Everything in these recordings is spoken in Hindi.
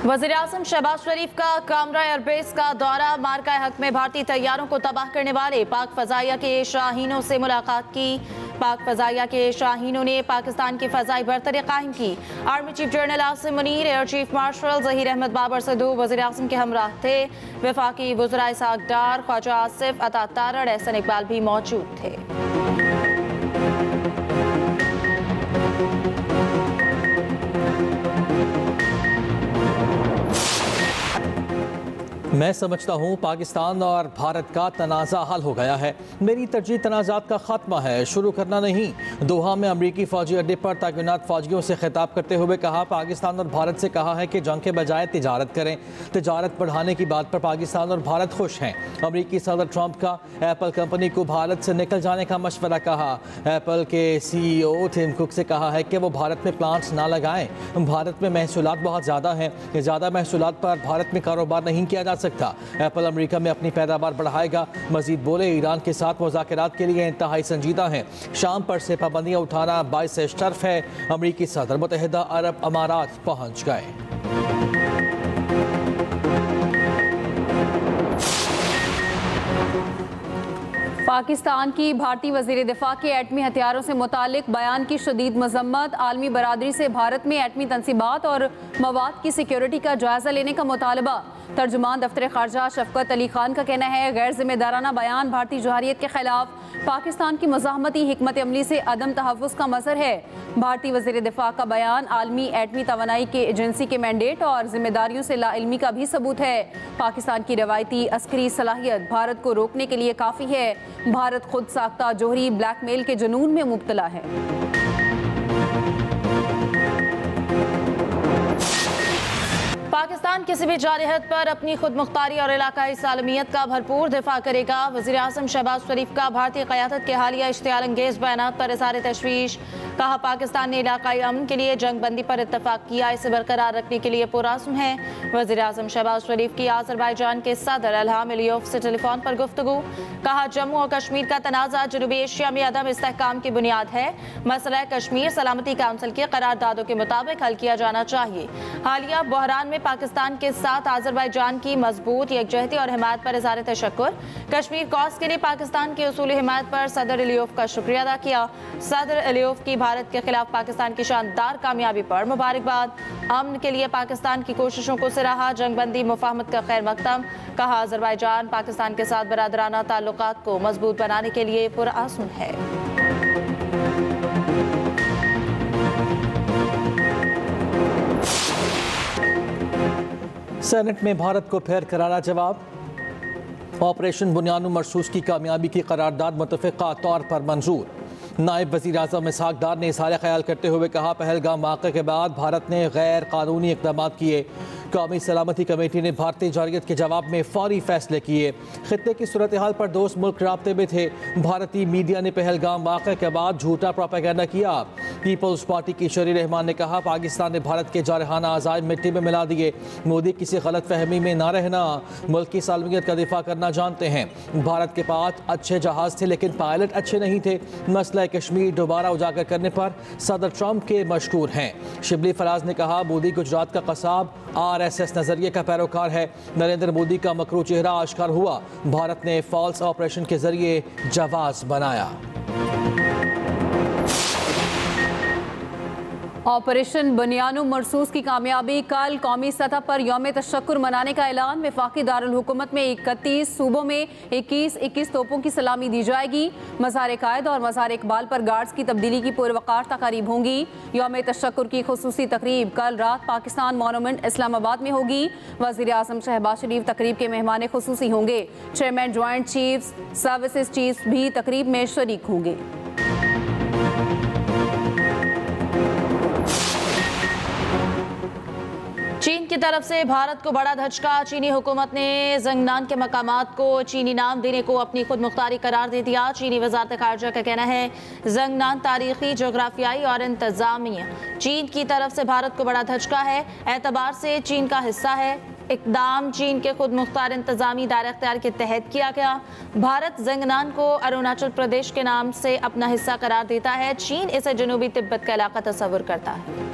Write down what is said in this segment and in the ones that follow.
वज़ीर-ए-आज़म शहबाज शरीफ का कामरा एयरबेस का दौरा, मार्का हक में भारतीय तैयारों को तबाह करने वाले पाक फ़ज़ाइया के शाहीनों से मुलाकात की। पाक फ़ज़ाइया के शाहीनों ने पाकिस्तान की फ़ज़ाई बरतरी कायम की। Army chief general Asim Munir, air chief marshal Zaheer Ahmed Babar Sidhu वज़ीर-ए-आज़म के हमराह थे। वफाकी वज़राए इस्हाक डार, ख्वाजा आसिफ, अता तारड़, एहसन इकबाल भी मौजूद थे। मैं समझता हूँ पाकिस्तान और भारत का तनाज़ा हल हो गया है। मेरी तरजीह तनाज़ात का खात्मा है, शुरू करना नहीं। दोहा में अमरीकी फ़ौजी अड्डे पर तैनात फ़ौजियों से खिताब करते हुए कहा, पाकिस्तान और भारत से कहा है कि जंग के बजाय तिजारत करें। तिजारत बढ़ाने की बात पर पाकिस्तान और भारत खुश हैं। अमरीकी सदर ट्रंप का एप्पल कंपनी को भारत से निकल जाने का मशवरा कहा। एप्पल के CEO टिम कुक से कहा है कि वो भारत में प्लांट्स ना लगाएं। भारत में महसूलात बहुत ज़्यादा हैं, ज़्यादा महसूलात पर भारत में कारोबार नहीं किया जा सकता। एप्पल अमेरिका में अपनी पैदावार बढ़ाएगा। मजीद बोले, ईरान के साथ मुज़ाकरात के लिए इंतहाई संजीदा हैं। शाम पर से पाबंदियाँ उठाना बाइस शर्फ है। अमरीकी सदर मुत्तहिदा अरब अमारात पहुँच गए। पाकिस्तान की भारतीय वज़ीर दिफा के एटमी हथियारों से मुतालिक बयान की शदीद मजम्मत। आलमी बरादरी से भारत में एटमी तनसीबात और मवाद की सिक्योरिटी का जायजा लेने का मुतालबा। तर्जुमान दफ्तर ख़ारजा शफकत अली खान का कहना है, गैर जिम्मेदाराना बयान भारतीय जौहरियत के खिलाफ पाकिस्तान की मज़ाहमती हिकमत अमली से अदम तहफ़्फ़ुज़ का मज़हर है। भारतीय वज़ीर दिफा का बयान आलमी एटमी तवानाई के एजेंसी के मैंडेट और जिम्मेदारियों से लाइल्मी का भी सबूत है। पाकिस्तान की रवायती अस्करी सलाहियत भारत को रोकने के लिए काफ़ी है। भारत खुद साख्ता जोहरी ब्लैकमेल के जुनून में मुब्तला है। पाकिस्तान किसी भी जारहत पर अपनी खुद मुख्तारी और इलाकाई सालमियत का भरपूर दिफा करेगा। वज़ीर-ए-आज़म शहबाज शरीफ का भारतीय क़यादत के हालिया इश्तियाल अंगेज़ बयानात पर इज़हार तशवीश। कहा, पाकिस्तान ने इलाकाई अमन के लिए जंग बंदी पर इत्तफाक किया, इसे बरकरार रखने के लिए पुरअज़्म है। वज़ीर-ए-आज़म शहबाज शरीफ की आज़रबाईजान के सदर इल्हाम अलियोव से टेलीफोन पर गुफ्तगू। कहा, जम्मू और कश्मीर का तनाज़ा जनूबी एशिया में अदम इस्तेहकाम की बुनियाद है। मसला कश्मीर सलामती काउंसिल के करारदादों के मुताबिक हल किया जाना चाहिए। हालिया बहरान में पाकिस्तान के साथ आज़रबाईजान की मजबूत यकजहती और हिमायत पर इज़हार तशक्कुर। कश्मीर कॉज के लिए पाकिस्तान की उसूली हिमायत पर सदर अलियोव का शुक्रिया अदा किया। सदर अलियोव की भारत के खिलाफ पाकिस्तान की शानदार कामयाबी पर मुबारकबाद। अमन के लिए पाकिस्तान की कोशिशों को सराहा। जंगबंदी मुफाहमत का खैर मकदम। कहा, आज़रबाईजान पाकिस्तान के साथ बरादराना ताल्लुकात को मजबूत बनाने के लिए पुरअज़्म है। सेनेट में भारत को फिर करारा जवाब। ऑपरेशन बुनियानु मरसूस की कामयाबी की करारदाद मुतफ़िक़ा तौर पर मंजूर। नायब वज़ीर-ए-आज़म इस्हाक डार ने इज़हार ख़याल करते हुए कहा, पहलगाम वाक़े के बाद भारत ने गैर कानूनी इक़दाम किए। कौमी सलामती कमेटी ने भारतीय जौहरियत के जवाब में फौरी फैसले किए। खित्ते की सूरत हाल पर दोस्त मुल्क राब्ते में थे। भारतीय मीडिया ने पहलगाम वाक़े के बाद झूठा प्रोपेगेंडा किया। पीपल्स पार्टी की शरी रहमान ने कहा, पाकिस्तान ने भारत के जारहाना अज़ाइम मिट्टी में मिला दिए। मोदी किसी गलत फहमी में ना रहना, मुल्क की सालमियत का दिफा करना जानते हैं। भारत के पास अच्छे जहाज़ थे लेकिन पायलट अच्छे नहीं थे। मसला कश्मीर दोबारा उजागर करने पर सदर ट्रंप के मशकूर हैं। शिबली फराज ने कहा, मोदी गुजरात का कसाब RSS नजरिए का पैरोकार है। नरेंद्र मोदी का मकरू चेहरा आश्कार हुआ। भारत ने फॉल्स ऑपरेशन के जरिए जवाज बनाया। ऑपरेशन बुनियानु मरसूस की कामयाबी। कल कौमी सतह पर यौम तशक्कुर मनाने का ऐलान। वफाकी दारुल हुकूमत में 31 सूबों में 21 तोपों की सलामी दी जाएगी। मज़ार कायद और मज़ार इकबाल पर गार्ड्स की तब्दीली की पुरवकार तकारीब होंगी। यौम तशक्कुर की खुसूसी तकरीब कल रात पाकिस्तान मोनूमेंट इस्लामाबाद में होगी। वज़ीर-ए-आज़म शहबाज शरीफ तकरीब के मेहमान खुसूसी होंगे। Chairman joint chiefs services chiefs भी तकरीब में शरीक होंगे। चीन की तरफ से भारत को बड़ा धचका। चीनी हुकूमत ने ज़ंगनान के मकामात को चीनी नाम देने को अपनी खुद मुख्तारी करार दे दिया। चीनी वज़ारत ख़ारजा का कहना है, ज़ंगनान तारीखी, जोग्राफियाई और इंतज़ामिया चीन की तरफ से भारत को बड़ा धचका है। एतबार से चीन का हिस्सा है। इक़दाम चीन के खुद मुख्तार इंतज़ामी दायरा इख्तियार के तहत किया गया। भारत ज़ंगनान को अरुणाचल प्रदेश के नाम से अपना हिस्सा करार देता है। चीन इसे जनूबी तिब्बत का इलाका तस्वुर करता है।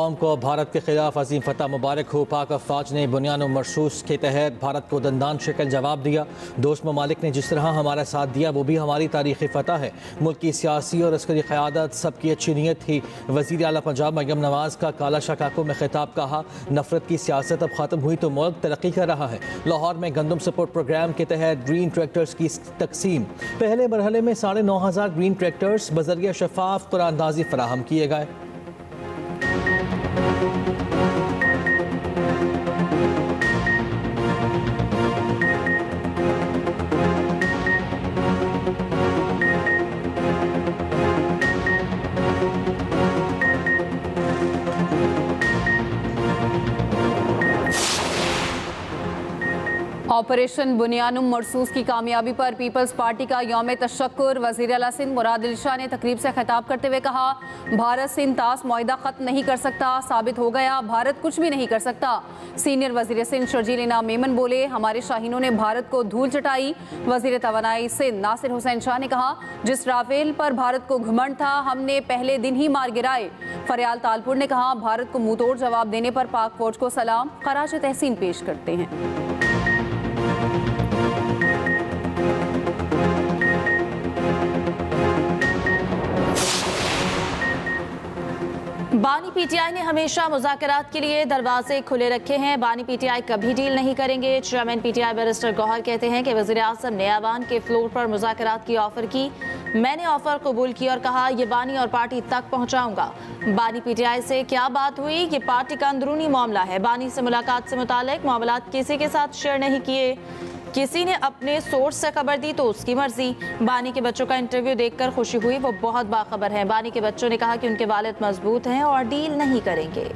कौम को भारत के खिलाफ अजीम फतह मुबारक हो। पाक अफवाज ने बुनियान मरसूस के तहत भारत को दंदान शक्ल जवाब दिया। दोस्त ममालिक ने जिस तरह हमारा साथ दिया वो भी हमारी तारीख़ी फतह है। मुल्क की सियासी और अस्करी क़यादत सबकी अच्छी नीयत थी। वज़ीर आला पंजाब मरियम नवाज़ का काला शकाको में खिताब। कहा नफरत की सियासत अब ख़त्म हुई तो मुल्क तरक्की कर रहा है। लाहौर में गंदम सपोर्ट प्रोग्राम के तहत ग्रीन ट्रैक्टर्स की तकसीम। पहले मरहले में 9,500 ग्रीन ट्रैक्टर्स बजरिया शफाफ कुरानदाजी फराहम किए गए। ऑपरेशन बुनियानुम मरसूस की कामयाबी पर पीपल्स पार्टी का यौम तशक्कुर। वज़ीर आला सिंध मुराद अली शाह ने तकरीब से खिताब करते हुए कहा भारत सिंध तास मुआहिदा ख़त्म नहीं कर सकता। साबित हो गया भारत कुछ भी नहीं कर सकता। सीनियर वज़ीर सिंध शर्जील इनाम मेमन बोले हमारे शाहीनों ने भारत को धूल चटाई। वज़ीर तवानाई सिंध नासिर हुसैन शाह ने कहा जिस राफेल पर भारत को घमंड था हमने पहले दिन ही मार गिराए। फरियाल तालपुर ने कहा भारत को मुंहतोड़ जवाब देने पर पाक फौज को सलाम खराज तहसीन पेश करते हैं। बानी पीटीआई ने हमेशा मुज़ाकरात के लिए दरवाजे खुले रखे हैं। बानी पीटीआई कभी डील नहीं करेंगे। चेयरमैन पीटीआई बैरिस्टर गौहर कहते हैं कि वज़ीर आज़म ने ऐवान के फ्लोर पर मुज़ाकरात की ऑफर की। मैंने ऑफर कबूल की और कहा ये बानी और पार्टी तक पहुंचाऊंगा। बानी पीटीआई से क्या बात हुई ये पार्टी का अंदरूनी मामला है। बानी से मुलाकात से मुतालिक मामलात किसी के साथ शेयर नहीं किए। किसी ने अपने सोर्स से खबर दी तो उसकी मर्जी। बानी के बच्चों का इंटरव्यू देखकर खुशी हुई, वो बहुत बाखबर हैं। बानी के बच्चों ने कहा कि उनके वालिद मजबूत हैं और डील नहीं करेंगे।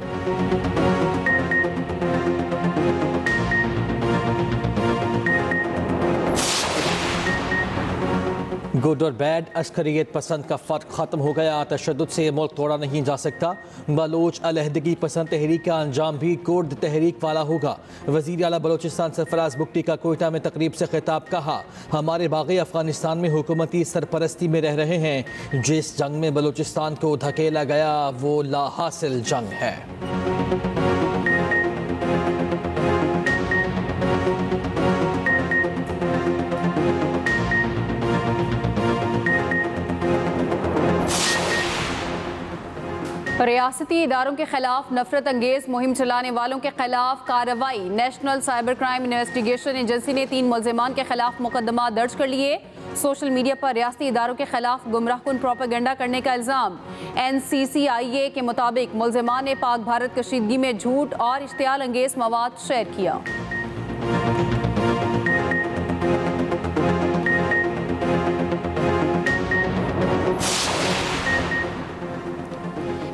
गुड और बैड, अस्करियत पसंद का फ़र्क ख़त्म हो गया। तशद्दुद से मुल्क तोड़ा नहीं जा सकता। बलोच अलहदगी पसंद तहरीक का अंजाम भी कुर्द तहरीक वाला होगा। वज़ीर आला बलोचिस्तान सरफराज बुगटी का कोयटा में तकरीब से खिताब। कहा हमारे बाग़ी अफ़गानिस्तान में हुकूमती सरपरस्ती में रह रहे हैं। जिस जंग में बलोचिस्तान को धकेला गया वो लाहासिल जंग है। रियासती इदारों के खिलाफ नफरत अंगेज मुहिम चलाने वालों के खिलाफ कार्रवाई। National cyber crime investigation agency ने 3 मुल्ज़िमान के खिलाफ मुकदमा दर्ज कर लिए। सोशल मीडिया पर रियासती इदारों के खिलाफ गुमराहकुन प्रोपेगेंडा करने का इल्ज़ाम। NCCIA के मुताबिक मुल्ज़िमान ने पाक भारत कशीदगी में झूठ और इश्तियाल अंगेज मवाद शेयर किया।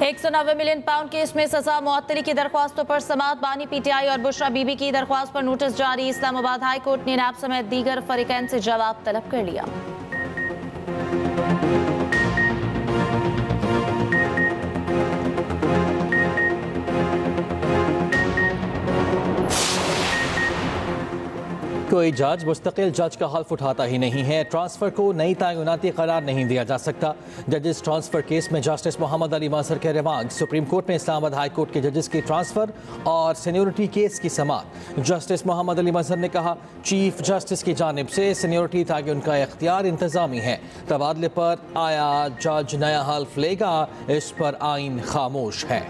190 मिलियन पाउंड केस में सजा मुअत्तली की दरख्वास्तों पर समाअत। बानी पीटीआई और बुशरा बीबी की दरख्वास्त पर नोटिस जारी। इस्लामाबाद हाई कोर्ट ने नैब समेत दीगर फरीकैन से जवाब तलब कर लिया। कोई जज मुस्तकिल जज का हल्फ उठाता ही नहीं है। ट्रांसफर को नई तैनाती करार नहीं दिया जा सकता। जजेस ट्रांसफर केस में जस्टिस मोहम्मद अली मासर के रिमांड। सुप्रीम कोर्ट में इस्लामाबाद हाई कोर्ट के जजेस की ट्रांसफर और सीनियोरिटी केस की समाअत। जस्टिस मोहम्मद अली मासर ने कहा चीफ जस्टिस की जानिब से सीनियोरिटी ताकि उनका इख्तियार इंतजामी है। तबादले पर आया जज नया हल्फ लेगा, इस पर आइन खामोश है।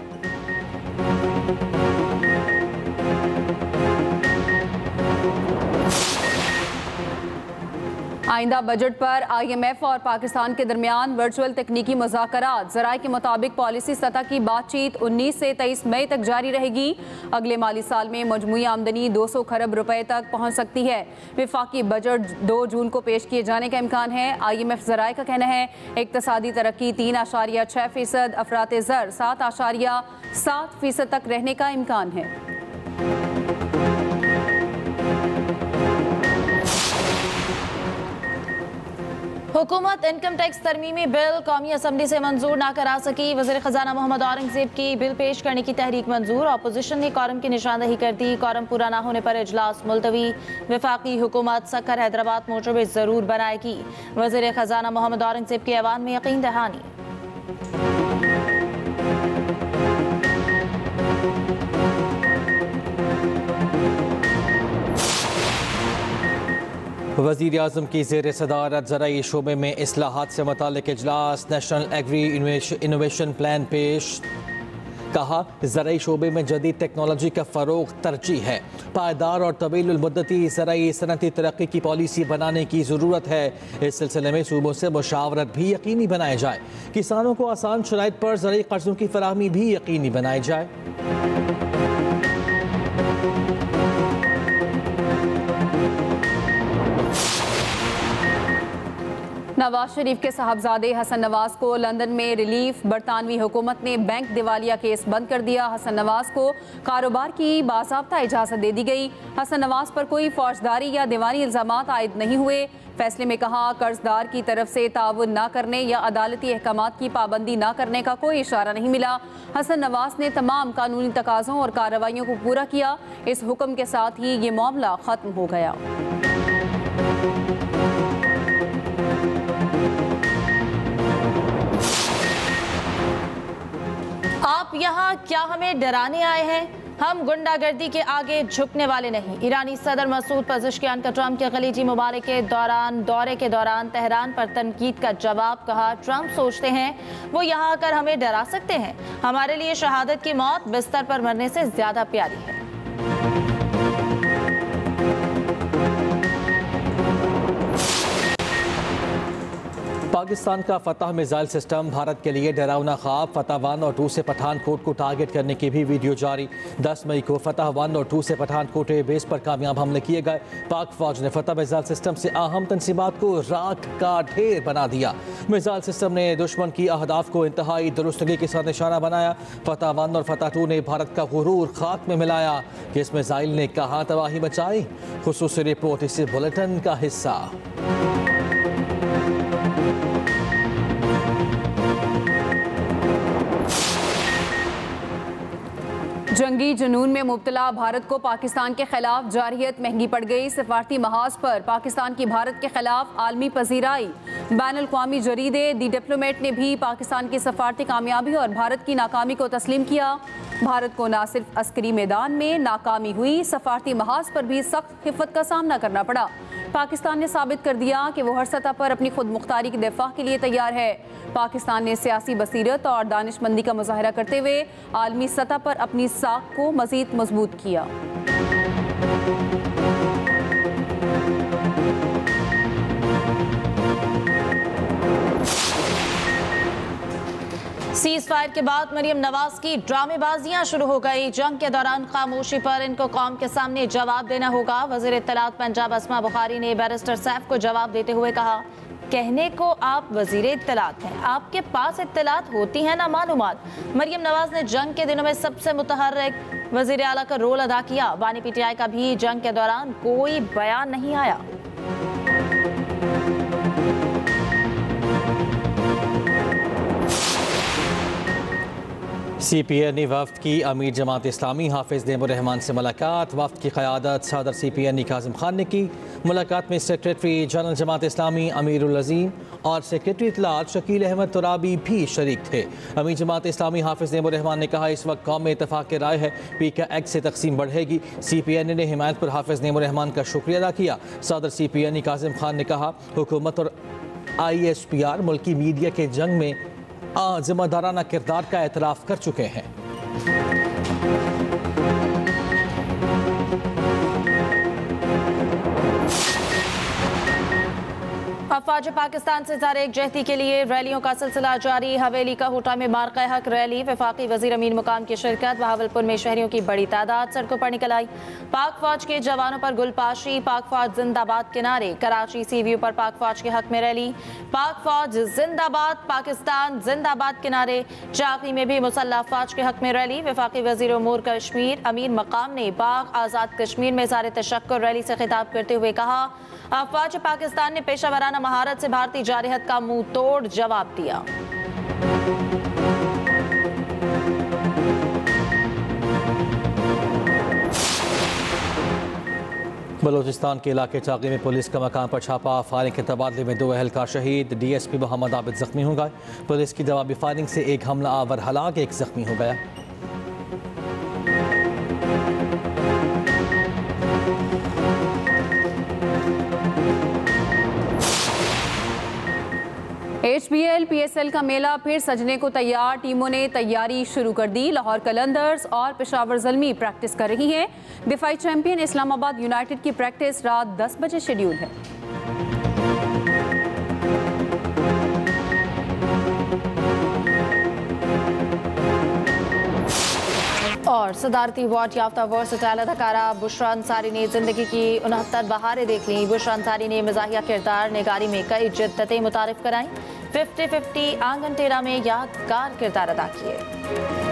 आइंदा बजट पर IMF और पाकिस्तान के दरमियान वर्चुअल तकनीकी मुज़ाकरात। ज़राए के मुताबिक पॉलिसी सतह की बातचीत 19 से 23 मई तक जारी रहेगी। अगले माली साल में मजमूई आमदनी 200 खरब रुपए तक पहुँच सकती है। विफाकी बजट 2 जून को पेश किए जाने का इम्कान है। IMF ज़राए का कहना है इक़्तिसादी तरक्की 3.6%, अफराते ज़र 7.7% तक रहने का इम्कान है। हुकूमत इनकम टैक्स तरमीमी बिल कौमी असम्बली से मंजूर ना करा सकी। वज़ीर खजाना मोहम्मद औरंगजेब की बिल पेश करने की तहरीक मंजूर। अपोजिशन ने कौरम की निशानदही कर दी। कौरम पूरा ना होने पर इजलास मुलतवी। वफाकी हुकूमत सक्कर हैदराबाद मोटरवे जरूर बनाएगी। वज़ीर खजाना मोहम्मद औरंगजेब की ऐवान में यकीन दहानी। वज़ीर आज़म की ज़ेर सदारत ज़राई शोबे में इस्लाहात से मुताल्लिक़ इजलास, नेशनल एग्री इनोवेशन प्लान पेश। कहा, ज़राई शोबे में जदीद टेक्नोलॉजी का फ़रोग़ तरजीह है। पायदार और तवील मुद्दती ज़राई सनती तरक्की की पॉलिसी बनाने की ज़रूरत है। इस सिलसिले में सूबों से मुशावरत भी यकीनी बनाए जाए। किसानों को आसान शराइत पर ज़राई कर्ज़ों की फराहमी भी यकीनी बनाई जाए। नवाज शरीफ के साहबजादे हसन नवाज को लंदन में रिलीफ। बरतानवी हुकूमत ने बैंक दिवालिया केस बंद कर दिया। हसन नवाज को कारोबार की बाज़ाब्ता इजाज़त दे दी गई। हसन नवाज पर कोई फौजदारी या दीवानी इल्ज़ामात आयद नहीं हुए। फैसले में कहा, कर्जदार की तरफ से ताउन न करने या अदालती अहकामात की पाबंदी न करने का कोई इशारा नहीं मिला। हसन नवाज ने तमाम कानूनी तकाज़ों और कार्रवाइयों को पूरा किया। इस हुक्म के साथ ही ये मामला ख़त्म हो गया। आप यहाँ क्या हमें डराने आए हैं? हम गुंडागर्दी के आगे झुकने वाले नहीं। ईरानी सदर मसूद पज़ेश्कियान का ट्रंप के खलीजी ममालिक के दौरे के दौरान तेहरान पर तनकीद का जवाब। कहा, ट्रंप सोचते हैं वो यहाँ आकर हमें डरा सकते हैं। हमारे लिए शहादत की मौत बिस्तर पर मरने से ज्यादा प्यारी है। पाकिस्तान का फतह मिसाइल सिस्टम भारत के लिए डरावना ख्वाब। फतह 1 और 2 से पठानकोट को टारगेट करने की भी वीडियो जारी। 10 मई को फतह 1 और 2 से पठानकोट बेस पर कामयाब हमले किए गए। पाक फौज ने फतह मिसाइल सिस्टम से अहम तंसीबात को राख का ढेर बना दिया। मिसाइल सिस्टम ने दुश्मन की अहदाफ को इंतहाई दुरुस्तगी के साथ निशाना बनाया। फतह 1 और फतह 2 ने भारत का गुरूर खाक में मिलाया। कि इस मिसाइल ने कहाँ तबाही मचाई? खुसूसी रिपोर्ट इस बुलेटिन का हिस्सा। जंगी जुनून में मुब्तला भारत को पाकिस्तान के खिलाफ जारहियत महंगी पड़ गई। सफारती महाज पर पाकिस्तान की भारत के खिलाफ आलमी पजीराई। बैनुल-अक़वामी जरीदे दी डिप्लोमेट ने भी पाकिस्तान की सफारती कामयाबी और भारत की नाकामी को तस्लीम किया। भारत को न सिर्फ अस्करी मैदान में नाकामी हुई, सफारती महाज पर भी सख्त हिफ़्फ़त का सामना करना पड़ा। पाकिस्तान ने साबित कर दिया कि वो हर सतह पर अपनी खुद मुख्तारी की दिफा के लिए तैयार है। पाकिस्तान ने सियासी बसीरत और दानिशमंदी का मुजाहरा करते हुए आलमी सतह पर अपनी साख को मज़ीद मजबूत किया। सीज फायर के बाद मरियम नवाज की ड्रामेबाजियां शुरू हो गई। जंग के दौरान खामोशी पर इनको कौम के सामने जवाब देना होगा। वज़ीर इत्तलात पंजाब अस्मा बुखारी ने बैरिस्टर सैफ को जवाब देते हुए कहा, कहने को आप वज़ीर इत्तलात हैं, आपके पास इत्तलात होती है ना मालूमात। मरियम नवाज ने जंग के दिनों में सबसे मुतहर्रिक वज़ीर आला का रोल अदा किया। बानी PTI का भी जंग के दौरान कोई बयान नहीं आया। CPN वफ्द की अमीर जमात इस्लामी हाफिज नेमुर्रहमान से मुलाकात। वफ्द की क़यादत सदर CPN काज़िम खान ने की। मुलाकात में सेक्रेटरी जनरल जमात इस्लामी अमीरुल अज़ीम और सेक्रेटरी इत्तलात शकील अहमद तुराबी भी शरीक थे। अमीर जमात इस्लामी हाफिज नेमुर्रहमान ने कहा, इस वक्त कौम में इत्तफाक की राय है, पीका एक्ट से तकसीम बढ़ेगी। CPN ने हिमायत पर हाफिज नेमुर्रहमान का शुक्रिया अदा किया। सदर CPN काज़िम खान ने कहा, हुकूमत और ISPR मुल्की मीडिया के जंग में जिम्मेदाराना किरदार का एतराफ़ कर चुके हैं। अफवाज पाकिस्तान से ज़ार एकजहती के लिए रैलियों का सिलसिला जारी। हवेली का होटा में मार्का हक रैली, वफाकी वज़ीर अमीन मुकाम की शिरकत। बहावलपुर में शहरियों की बड़ी तादाद सड़कों पर निकल आई। पाक फौज के जवानों पर गुलपाशी, पाक फौज जिंदाबाद के नारे। कराची CVU पर पाक फौज के हक में रैली, पाक फौज जिंदाबाद, पाकिस्तान जिंदाबाद के नारे। चाकरी में भी मुसल्लह फौज के हक में रैली। वफाकी वज़ीर उमूर कश्मीर अमीन मकाम ने पाक आज़ाद कश्मीर में ज़ार तशक्कुर रैली से खिताब करते हुए कहा, अफवाज पाकिस्तान ने पेशावराना महारत से भारतीय जारहियत का मुंह तोड़ जवाब दिया। बलूचिस्तान के इलाके चाकी में पुलिस का मकाम पर छापा। फायरिंग के तबादले में 2 एहलकार शहीद। DSP मोहम्मद आबिद जख्मी हो गए। पुलिस की जवाबी फायरिंग से एक हमला आवर हलाक, एक जख्मी हो गया। HBL PSL का मेला फिर सजने को तैयार, टीमों ने तैयारी शुरू कर दी। लाहौर कलंदर्स और पेशावर ज़ल्मी प्रैक्टिस कर रही हैं। दिफाई चैंपियन इस्लामाबाद यूनाइटेड की प्रैक्टिस रात 10 बजे शेड्यूल है। और सदारती अवार्ड याफ्ता वर्सटाइल अदाकारा बुशरा अंसारी ने जिंदगी की 69 बहारें देख लीं। बुशरा अंसारी ने मज़ाहिया किरदार निगारी में कई जिद्दतें मुतारिफ कराईं। 50-50 आंगन टेरा में यादगार किरदार अदा किए।